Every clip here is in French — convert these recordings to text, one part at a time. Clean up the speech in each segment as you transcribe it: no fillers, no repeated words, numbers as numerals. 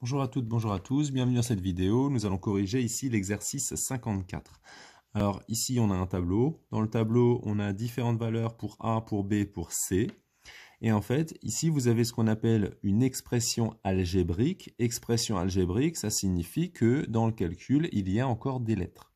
Bonjour à toutes, bonjour à tous, bienvenue dans cette vidéo. Nous allons corriger ici l'exercice 54. Alors ici on a un tableau. Dans le tableau on a différentes valeurs pour A, pour B, pour C. Et en fait ici vous avez ce qu'on appelle une expression algébrique. Expression algébrique, ça signifie que dans le calcul il y a encore des lettres.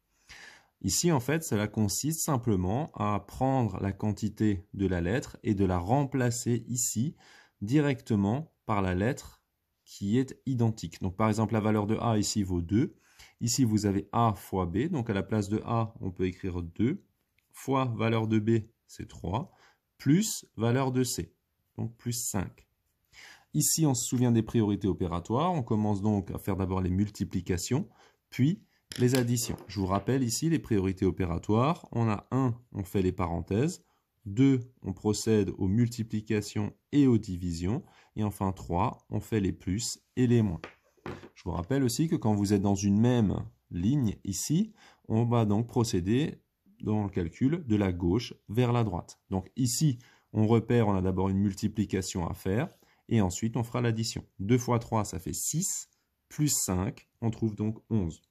Ici en fait cela consiste simplement à prendre la quantité de la lettre et de la remplacer ici directement par la lettre qui est identique. Donc par exemple la valeur de A ici vaut 2. Ici vous avez A fois B, donc à la place de A on peut écrire 2, fois valeur de B c'est 3, plus valeur de C, donc plus 5. Ici on se souvient des priorités opératoires, on commence donc à faire d'abord les multiplications, puis les additions. Je vous rappelle ici les priorités opératoires, on a 1, on fait les parenthèses, 2, on procède aux multiplications et aux divisions. Et enfin 3, on fait les plus et les moins. Je vous rappelle aussi que quand vous êtes dans une même ligne ici, on va donc procéder dans le calcul de la gauche vers la droite. Donc ici, on repère, on a d'abord une multiplication à faire et ensuite on fera l'addition. 2 fois 3, ça fait 6, plus 5, on trouve donc 11.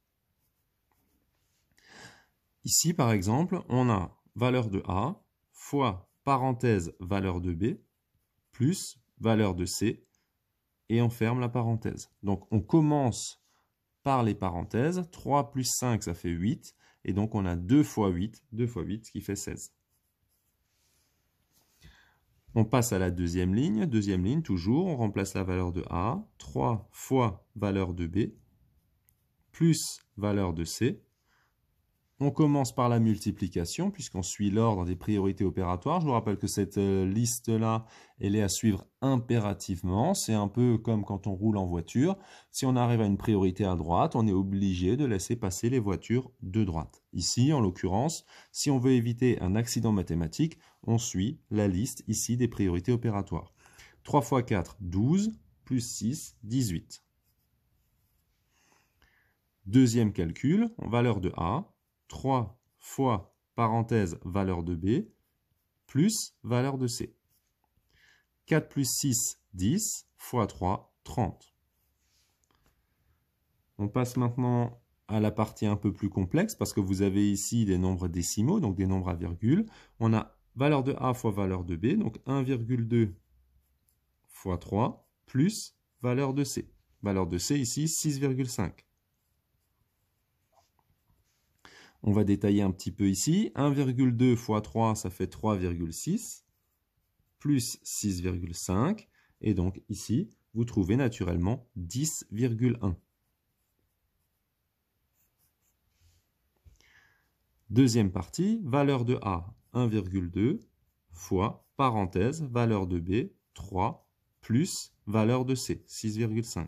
Ici, par exemple, on a valeur de A fois parenthèse valeur de B plus valeur de C et on ferme la parenthèse. Donc on commence par les parenthèses. 3 plus 5, ça fait 8. Et donc on a 2 fois 8, ce qui fait 16. On passe à la deuxième ligne toujours, on remplace la valeur de A. 3 fois valeur de B plus valeur de C. On commence par la multiplication, puisqu'on suit l'ordre des priorités opératoires. Je vous rappelle que cette liste-là, elle est à suivre impérativement. C'est un peu comme quand on roule en voiture. Si on arrive à une priorité à droite, on est obligé de laisser passer les voitures de droite. Ici, en l'occurrence, si on veut éviter un accident mathématique, on suit la liste ici des priorités opératoires. 3 fois 4, 12, plus 6, 18. Deuxième calcul, valeur de A. 3 fois, parenthèse, valeur de B, plus valeur de C. 4 plus 6, 10, fois 3, 30. On passe maintenant à la partie un peu plus complexe, parce que vous avez ici des nombres décimaux, donc des nombres à virgule. On a valeur de A fois valeur de B, donc 1,2 fois 3, plus valeur de C. Valeur de C ici, 6,5. On va détailler un petit peu ici. 1,2 fois 3, ça fait 3,6, plus 6,5. Et donc ici, vous trouvez naturellement 10,1. Deuxième partie, valeur de A, 1,2, fois, parenthèse, valeur de B, 3, plus valeur de C, 6,5.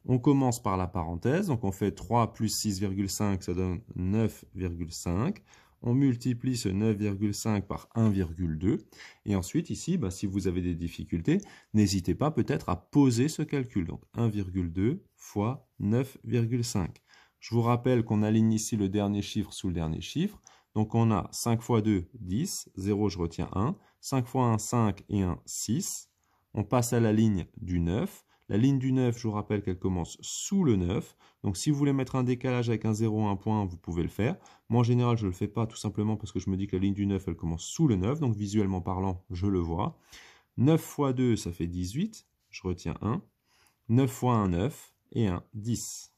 On commence par la parenthèse, donc on fait 3 plus 6,5, ça donne 9,5. On multiplie ce 9,5 par 1,2. Et ensuite, ici, si vous avez des difficultés, n'hésitez pas peut-être à poser ce calcul. Donc 1,2 fois 9,5. Je vous rappelle qu'on aligne ici le dernier chiffre sous le dernier chiffre. Donc on a 5 fois 2, 10. 0, je retiens 1. 5 fois 1, 5 et 1, 6. On passe à la ligne du 9. La ligne du 9, je vous rappelle qu'elle commence sous le 9. Donc si vous voulez mettre un décalage avec un 0 un point, vous pouvez le faire. Moi en général, je ne le fais pas tout simplement parce que je me dis que la ligne du 9, elle commence sous le 9. Donc visuellement parlant, je le vois. 9 fois 2, ça fait 18. Je retiens 1. 9 fois 1, 9. Et 1, 10.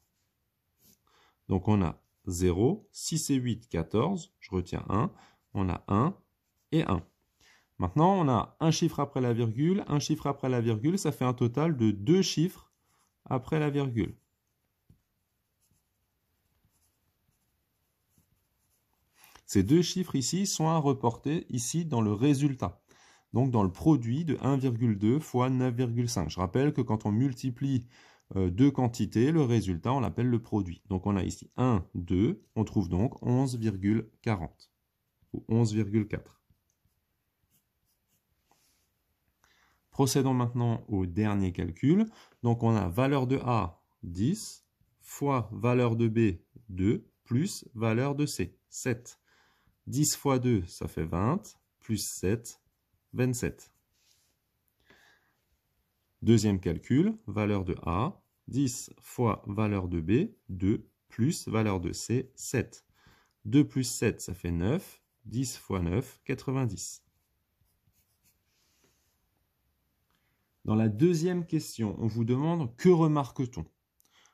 Donc on a 0, 6 et 8, 14. Je retiens 1. On a 1 et 1. Maintenant, on a un chiffre après la virgule, un chiffre après la virgule, ça fait un total de 2 chiffres après la virgule. Ces 2 chiffres ici sont à reporter ici dans le résultat, donc dans le produit de 1,2 fois 9,5. Je rappelle que quand on multiplie deux quantités, le résultat, on l'appelle le produit. Donc on a ici 1, 2, on trouve donc 11,40 ou 11,4. Procédons maintenant au dernier calcul. Donc on a valeur de A, 10, fois valeur de B, 2, plus valeur de C, 7. 10 fois 2, ça fait 20, plus 7, 27. Deuxième calcul, valeur de A, 10 fois valeur de B, 2, plus valeur de C, 7. 2 plus 7, ça fait 9. 10 fois 9, 90. Dans la deuxième question, on vous demande que remarque-t-on?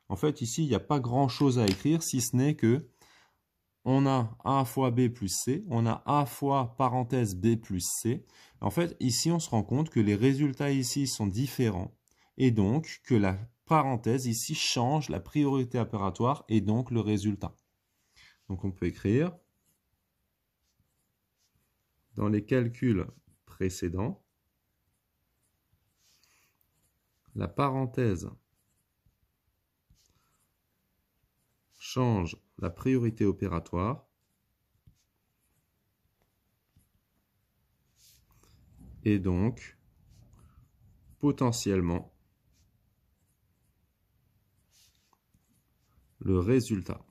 En fait, ici, il n'y a pas grand-chose à écrire, si ce n'est que on a A fois B plus C, on a A fois parenthèse B plus C. En fait, ici, on se rend compte que les résultats ici sont différents et donc que la parenthèse ici change la priorité opératoire et donc le résultat. Donc, on peut écrire dans les calculs précédents, la parenthèse change la priorité opératoire et donc potentiellement le résultat.